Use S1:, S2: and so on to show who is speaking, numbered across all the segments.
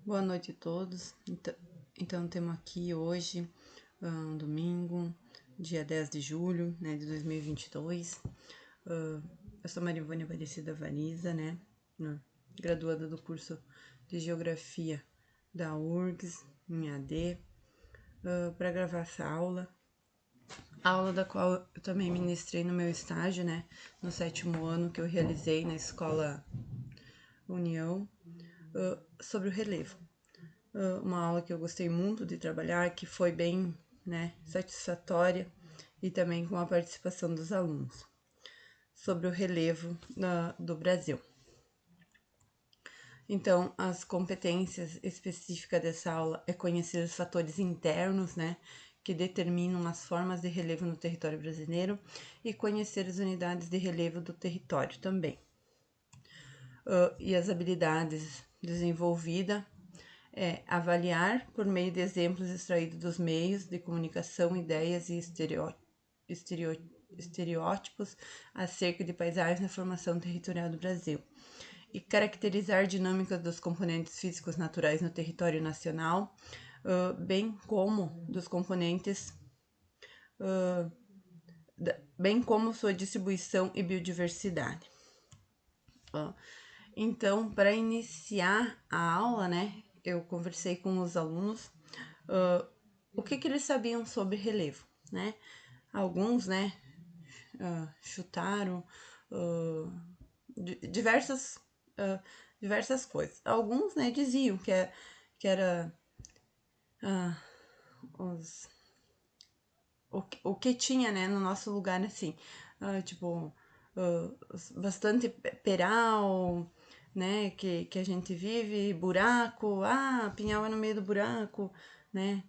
S1: Boa noite a todos. Então temos aqui hoje, domingo, dia 10 de julho, né, de 2022. Eu sou Marivânia Aparecida Variza, né, graduada do curso de Geografia da URGS, em AD, para gravar essa aula. A aula da qual eu também ministrei no meu estágio, né, no 7º ano que eu realizei na Escola União, sobre o relevo. Uma aula que eu gostei muito de trabalhar, que foi bem, né, satisfatória e também com a participação dos alunos, sobre o relevo do Brasil. Então, as competências específicas dessa aula é conhecer os fatores internos, né, que determinam as formas de relevo no território brasileiro e conhecer as unidades de relevo do território também. E as habilidades desenvolvidas é avaliar por meio de exemplos extraídos dos meios de comunicação, ideias e estereótipos acerca de paisagens na formação territorial do Brasil. E caracterizar dinâmicas dos componentes físicos naturais no território nacional, bem como dos componentes, bem como sua distribuição e biodiversidade. Então, para iniciar a aula, né, eu conversei com os alunos o que eles sabiam sobre relevo, né? Alguns, né, chutaram diversas coisas. Alguns, né, diziam que era o que tinha, né, no nosso lugar, assim, tipo, bastante peral, né, que a gente vive, buraco, pinhal é no meio do buraco, né,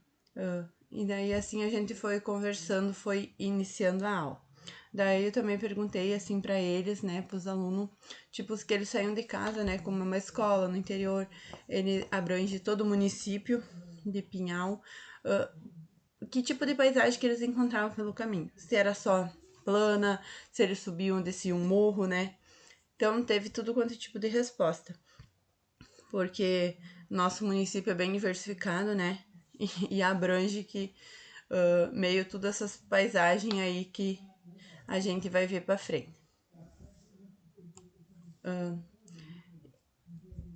S1: e daí, assim, a gente foi conversando, foi iniciando a aula. Daí eu também perguntei, assim, para eles, né, pros alunos, tipo, os que eles saíam de casa, né, como uma escola no interior, ele abrange todo o município de Pinhal, que tipo de paisagem que eles encontravam pelo caminho. Se era só plana, se eles subiam, desciam um morro, né? Então teve tudo quanto tipo de resposta. Porque nosso município é bem diversificado, né? E abrange que meio todas essas paisagens aí que a gente vai ver para frente.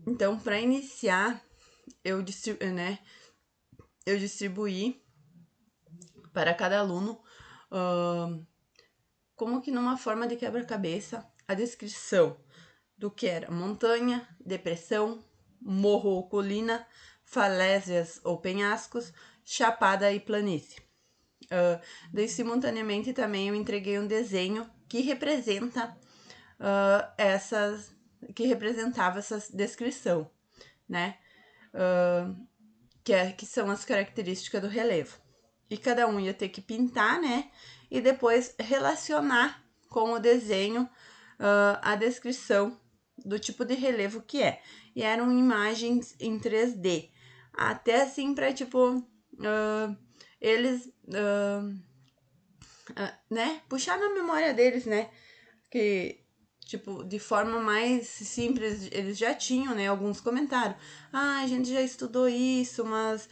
S1: Então, para iniciar, eu distribuí para cada aluno como que numa forma de quebra-cabeça a descrição do que era montanha, depressão, morro ou colina, falésias ou penhascos, chapada e planície. Daí, simultaneamente, também eu entreguei um desenho que representa que representava essa descrição, né? Que são as características do relevo. E cada um ia ter que pintar, né? E depois relacionar com o desenho a descrição do tipo de relevo que é. E eram imagens em 3D. Até assim para tipo eles né, puxar na memória deles, né? Que tipo, de forma mais simples, eles já tinham, né, alguns comentários. A gente já estudou isso, mas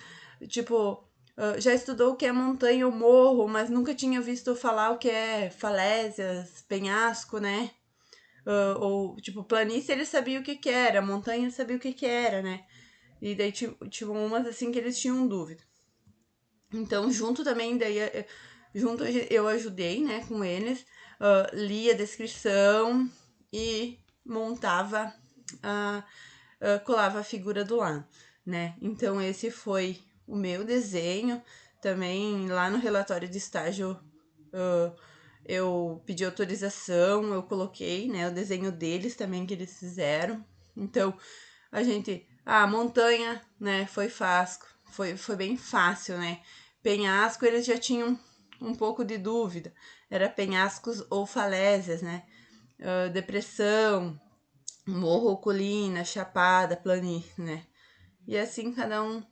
S1: tipo, já estudou o que é montanha ou morro, mas nunca tinha visto falar o que é falésias, penhasco, né? Ou, tipo, planície eles sabiam o que era, montanha eles sabiam o que era, né? E daí tinha umas assim que eles tinham dúvida. Então, junto também, daí, junto eu ajudei, né, com eles, lia a descrição e montava, colava a figura do lado, né? Então, esse foi o meu desenho. Também lá no relatório de estágio, eu pedi autorização, eu coloquei, né, o desenho deles também que eles fizeram. Então, a gente, montanha, né, foi fácil, foi bem fácil, né? Penhasco, eles já tinham um pouco de dúvida, era penhascos ou falésias, né? Depressão, morro ou colina, chapada, planície, né? E assim cada um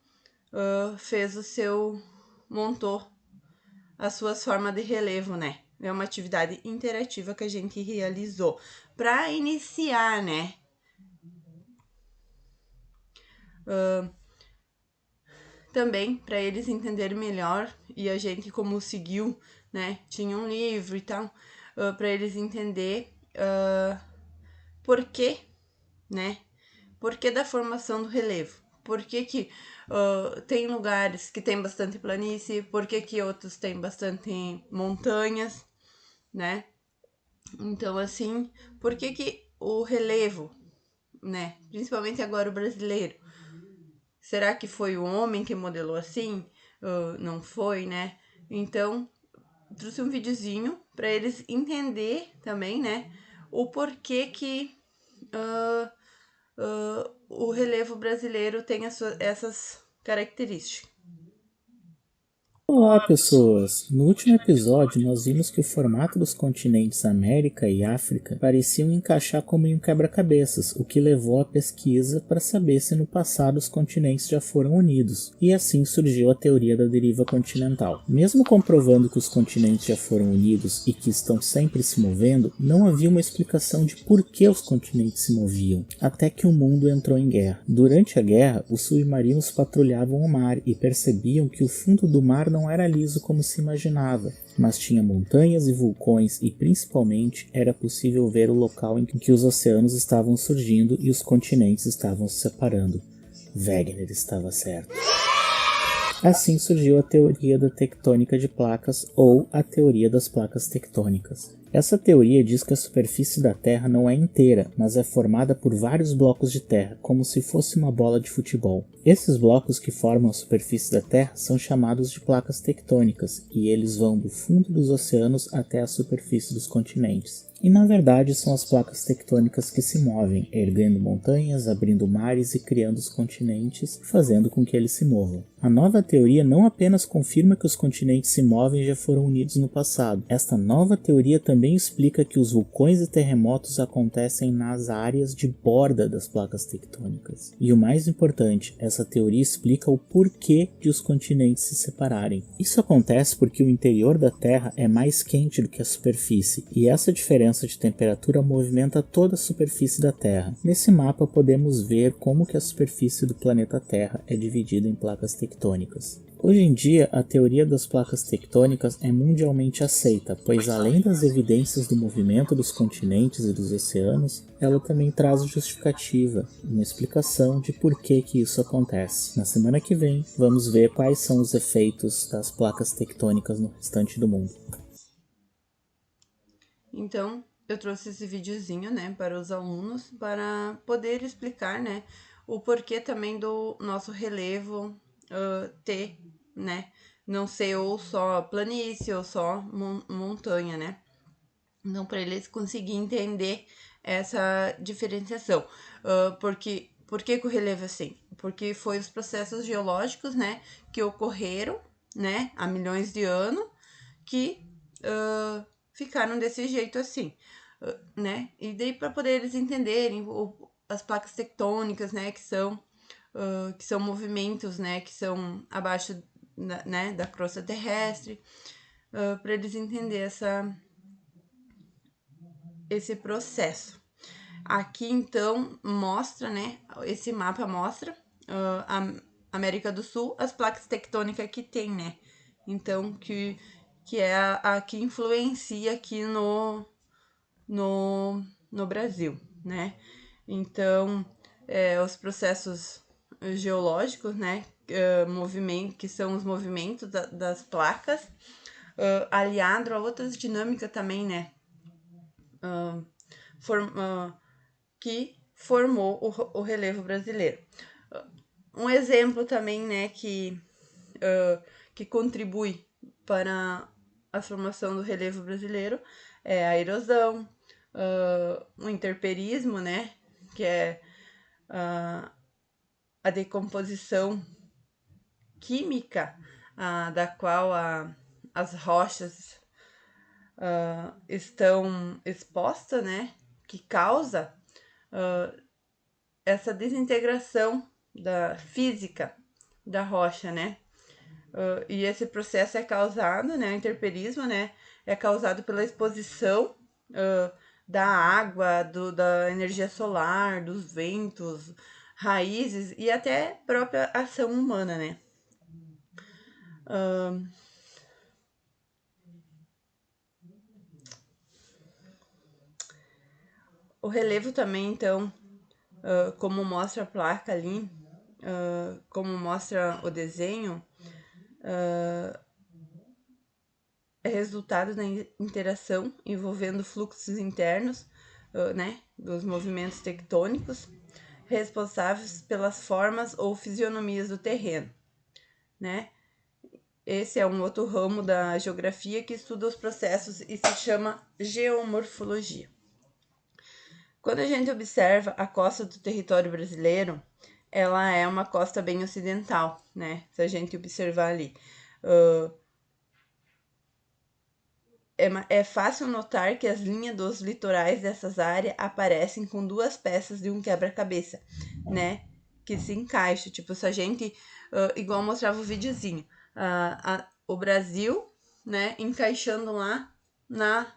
S1: fez o seu, montou as suas formas de relevo, né? É uma atividade interativa que a gente realizou para iniciar, né? também para eles entenderem melhor, e a gente como seguiu, né, tinha um livro e tal, para eles entender por quê, né, por que da formação do relevo, por que que tem lugares que tem bastante planície, por que que outros tem bastante montanhas, né, então assim, por que que o relevo, né, principalmente agora o brasileiro, será que foi o homem que modelou assim? Não foi, né? Então, trouxe um videozinho para eles entender também, né? O porquê que o relevo brasileiro tem essas características.
S2: Olá, pessoas! No último episódio, nós vimos que o formato dos continentes América e África pareciam encaixar como em um quebra-cabeças, o que levou à pesquisa para saber se no passado os continentes já foram unidos, e assim surgiu a teoria da deriva continental. Mesmo comprovando que os continentes já foram unidos e que estão sempre se movendo, não havia uma explicação de por que os continentes se moviam, até que o mundo entrou em guerra. Durante a guerra, os submarinos patrulhavam o mar e percebiam que o fundo do mar não era liso como se imaginava, mas tinha montanhas e vulcões e principalmente era possível ver o local em que os oceanos estavam surgindo e os continentes estavam se separando. Wegener estava certo. Assim surgiu a teoria da tectônica de placas ou a teoria das placas tectônicas. Essa teoria diz que a superfície da Terra não é inteira, mas é formada por vários blocos de terra, como se fosse uma bola de futebol. Esses blocos que formam a superfície da Terra são chamados de placas tectônicas, e eles vão do fundo dos oceanos até a superfície dos continentes. E na verdade são as placas tectônicas que se movem, erguendo montanhas, abrindo mares e criando os continentes, fazendo com que eles se movam. A nova teoria não apenas confirma que os continentes se movem e já foram unidos no passado. Esta nova teoria também explica que os vulcões e terremotos acontecem nas áreas de borda das placas tectônicas. E o mais importante, essa teoria explica o porquê de os continentes se separarem. Isso acontece porque o interior da Terra é mais quente do que a superfície, e essa diferença de temperatura movimenta toda a superfície da Terra. Nesse mapa podemos ver como que a superfície do planeta Terra é dividida em placas tectônicas. Hoje em dia, a teoria das placas tectônicas é mundialmente aceita, pois além das evidências do movimento dos continentes e dos oceanos, ela também traz justificativa, uma explicação de por que isso acontece. Na semana que vem, vamos ver quais são os efeitos das placas tectônicas no restante do mundo.
S1: Então, eu trouxe esse videozinho, né, para os alunos, para poder explicar, né, o porquê também do nosso relevo ter, né, não ser ou só planície ou só montanha, né. Então, para eles conseguirem entender essa diferenciação. Por que o relevo é assim? Porque foi os processos geológicos, né, que ocorreram, né, há milhões de anos, que ficaram desse jeito assim, né? E daí para poder eles entenderem as placas tectônicas, né, que são movimentos, né, que são abaixo, né, da crosta terrestre, para eles entenderem esse processo. Aqui então mostra, né, esse mapa mostra a América do Sul, as placas tectônicas que tem, né? Então que é a que influencia aqui no Brasil, né? Então, os processos geológicos, né? Que são os movimentos das placas, aliado a outras dinâmicas também, né? Que formou o relevo brasileiro. Um exemplo também, né, que contribui para a formação do relevo brasileiro é a erosão, o interperismo, né, que é a decomposição química da qual as rochas estão expostas, né, que causa essa desintegração da física da rocha, né? E esse processo é causado, né? O interperismo, né? É causado pela exposição da água, da energia solar, dos ventos, raízes e até própria ação humana, né? O relevo também, então, como mostra a placa ali, como mostra o desenho, é resultado da interação envolvendo fluxos internos, né, dos movimentos tectônicos, responsáveis pelas formas ou fisionomias do terreno, né? Esse é um outro ramo da geografia que estuda os processos e se chama geomorfologia. Quando a gente observa a costa do território brasileiro, ela é uma costa bem ocidental, né? Se a gente observar ali. É fácil notar que as linhas dos litorais dessas áreas aparecem com duas peças de um quebra-cabeça, né? Que se encaixam. Tipo, se a gente, igual mostrava o videozinho, o Brasil, né? Encaixando lá na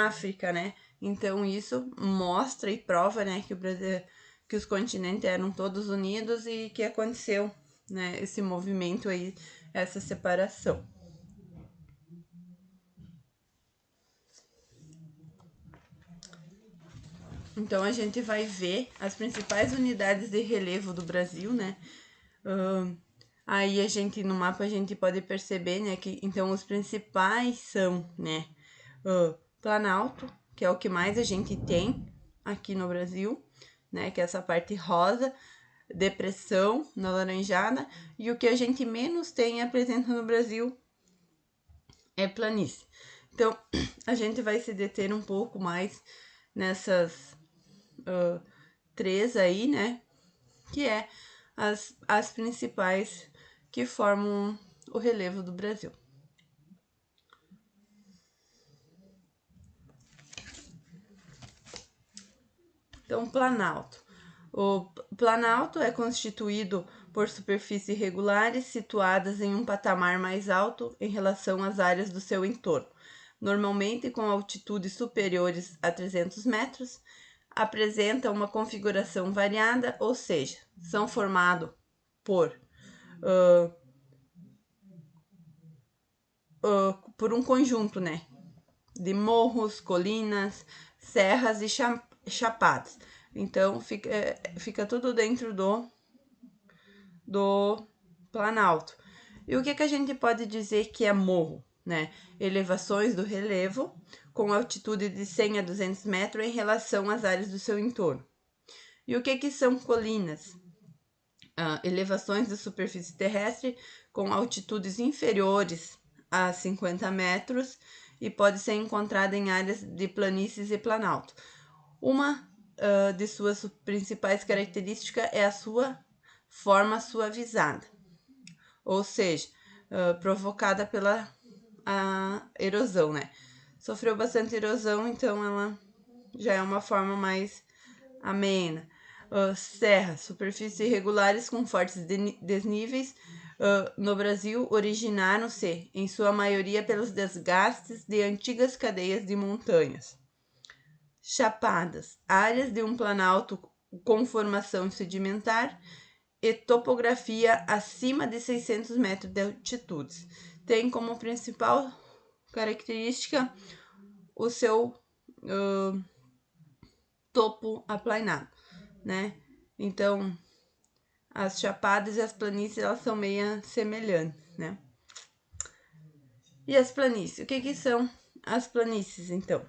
S1: África, né? Então isso mostra e prova, né, que o Brasil, que os continentes eram todos unidos e que aconteceu, né, esse movimento aí, essa separação. Então a gente vai ver as principais unidades de relevo do Brasil, né? Aí a gente no mapa a gente pode perceber, né, que então os principais são, né, Planalto, que é o que mais a gente tem aqui no Brasil, né, que é essa parte rosa, Depressão na laranjada, e o que a gente menos tem apresenta no Brasil é planície. Então a gente vai se deter um pouco mais nessas três aí, né, que é as principais que formam o relevo do Brasil. Então, Planalto. O Planalto é constituído por superfícies irregulares situadas em um patamar mais alto em relação às áreas do seu entorno, normalmente com altitudes superiores a 300 metros, apresenta uma configuração variada, ou seja, são formados por um conjunto, né, de morros, colinas, serras e chapadas. Então fica tudo dentro do Planalto. E o que a gente pode dizer que é morro, né? Elevações do relevo com altitude de 100 a 200 metros em relação às áreas do seu entorno. E o que são colinas? Elevações da superfície terrestre com altitudes inferiores a 50 metros e pode ser encontrada em áreas de planícies e planalto. Uma de suas principais características é a sua forma suavizada, ou seja, provocada pela erosão, né? Sofreu bastante erosão, então ela já é uma forma mais amena. Serras, superfícies irregulares com fortes desníveis, no Brasil originaram-se, em sua maioria, pelos desgastes de antigas cadeias de montanhas. Chapadas, áreas de um planalto com formação sedimentar e topografia acima de 600 metros de altitude. Tem como principal característica o seu topo aplanado, né? Então, as chapadas e as planícies, elas são meio semelhantes, né? E as planícies? O que são as planícies, então?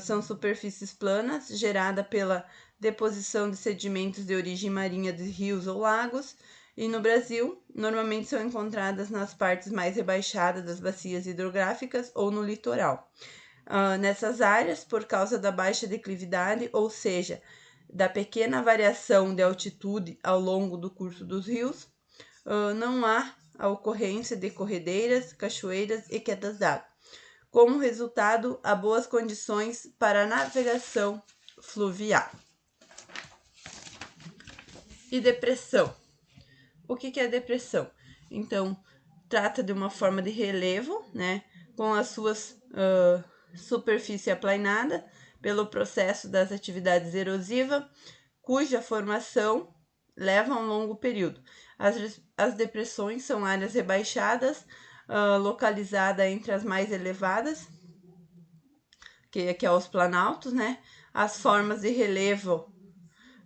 S1: São superfícies planas, geradas pela deposição de sedimentos de origem marinha de rios ou lagos, e no Brasil, normalmente são encontradas nas partes mais rebaixadas das bacias hidrográficas ou no litoral. Nessas áreas, por causa da baixa declividade, ou seja, da pequena variação de altitude ao longo do curso dos rios, não há a ocorrência de corredeiras, cachoeiras e quedas d'água. Como resultado, há boas condições para a navegação fluvial. E depressão? O que é depressão? Então, trata de uma forma de relevo, né, com as suas superfície aplanada pelo processo das atividades erosivas, cuja formação leva a um longo período. As depressões são áreas rebaixadas, localizada entre as mais elevadas, que é os planaltos, né? As formas de relevo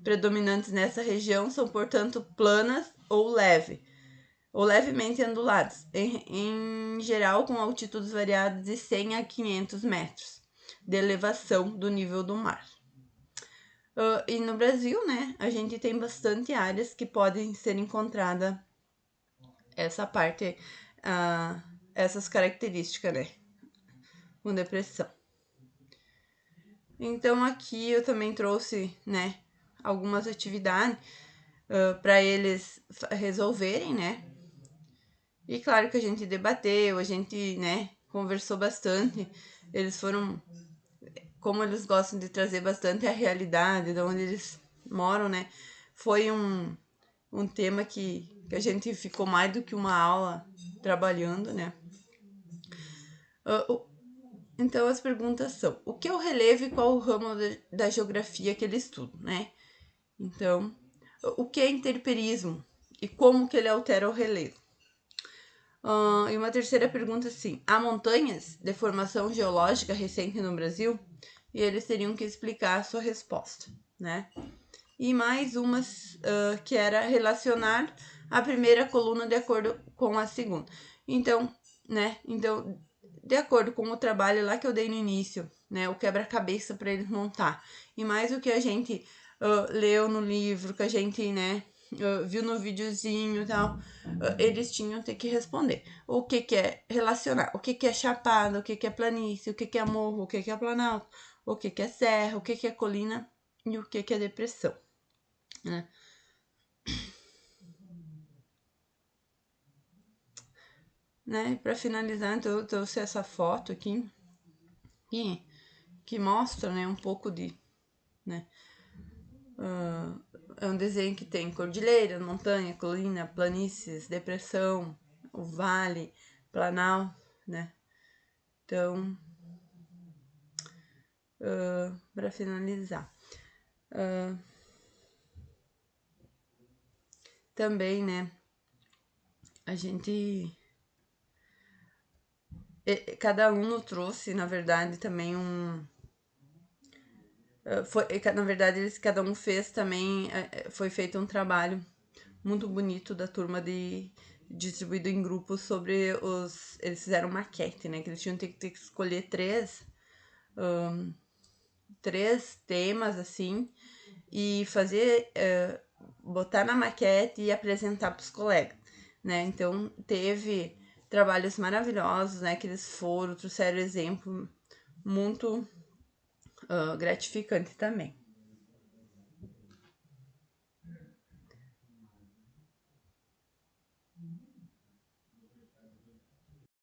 S1: predominantes nessa região são, portanto, planas ou levemente onduladas, em geral com altitudes variadas de 100 a 500 metros de elevação do nível do mar. E no Brasil, né, a gente tem bastante áreas que podem ser encontrada essa parte, essas características, né, com depressão. Então aqui eu também trouxe, né, algumas atividades para eles resolverem, né. E claro que a gente debateu, a gente, né, conversou bastante. Eles foram, como eles gostam de trazer bastante a realidade de onde eles moram, né, foi um tema que a gente ficou mais do que uma aula trabalhando, né. Então as perguntas são: o que é o relevo e qual o ramo da geografia que ele estuda, né? Então, o que é interperismo e como que ele altera o relevo? E uma terceira pergunta assim: há montanhas de formação geológica recente no Brasil? E eles teriam que explicar a sua resposta, né? E mais umas que era relacionar a primeira coluna de acordo com a segunda. Então, né? Então, de acordo com o trabalho lá que eu dei no início, né? O quebra-cabeça para eles montar. E mais o que a gente leu no livro, que a gente, né? Viu no videozinho e tal, eles tinham que responder. O que é relacionar? O que é chapada? O que é planície? O que é morro? O que é planalto? O que é serra? O que é colina? E o que é depressão, né? Né? Para finalizar, então, eu trouxe essa foto aqui que mostra, né, um pouco de, né, é um desenho que tem cordilheira, montanha, colina, planícies, depressão, o vale, planalto, né? Então, para finalizar, também, né, a gente, cada aluno trouxe, na verdade, também na verdade, cada um fez também, foi feito um trabalho muito bonito da turma distribuído em grupos sobre eles fizeram maquete, né, que eles tinham que ter que escolher três temas, assim, e fazer, botar na maquete e apresentar para os colegas, né, então teve trabalhos maravilhosos, né, que eles trouxeram exemplo muito gratificante também.